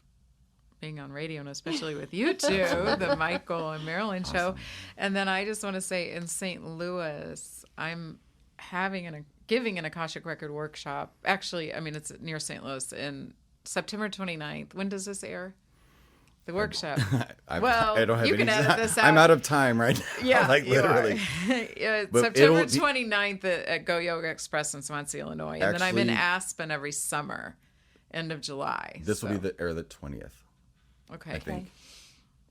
being on radio, and especially with you two, the Michael and Marilyn show. And then I just want to say, in St. Louis, I'm giving an Akashic Record workshop. Actually, I mean, it's near St. Louis in September 29th. When does this air? The workshop. I Well, don't have you can any. edit this I'm out. out of time right now. Yeah, like you are. literally. But September it'll be- 29th at Go Yoga Express in Swansea, Illinois. And then I'm in Actually- Aspen every summer, end of July. This will be the 20th, Okay. I think.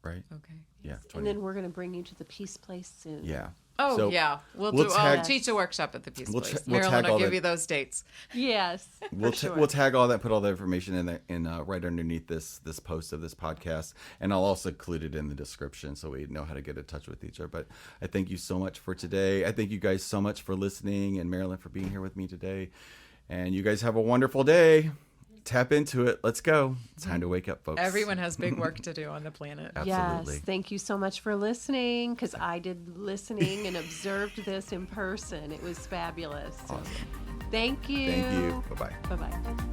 Right? Okay. Yeah, 20th. And then we're going to bring you to the Peace Place soon. Yeah. Oh, So yeah. I'll tag- teach a workshop at the Peace We'll Place. we'll Marilyn tag will all give the- you those dates. Yes. We'll for sure. we'll tag all that, put all the information in right underneath this post of this podcast, and I'll also include it in the description so we know how to get in touch with each other. But I thank you so much for today. I thank you guys so much for listening, and Marilyn for being here with me today. And you guys have a wonderful day. Tap into it. Let's go. It's time to wake up, folks. Everyone has big work to do on the planet. Absolutely. Yes. Thank you so much for listening, because I did listening and observed this in person. It was fabulous. Awesome. Thank you. Thank you. Bye-bye. Bye-bye.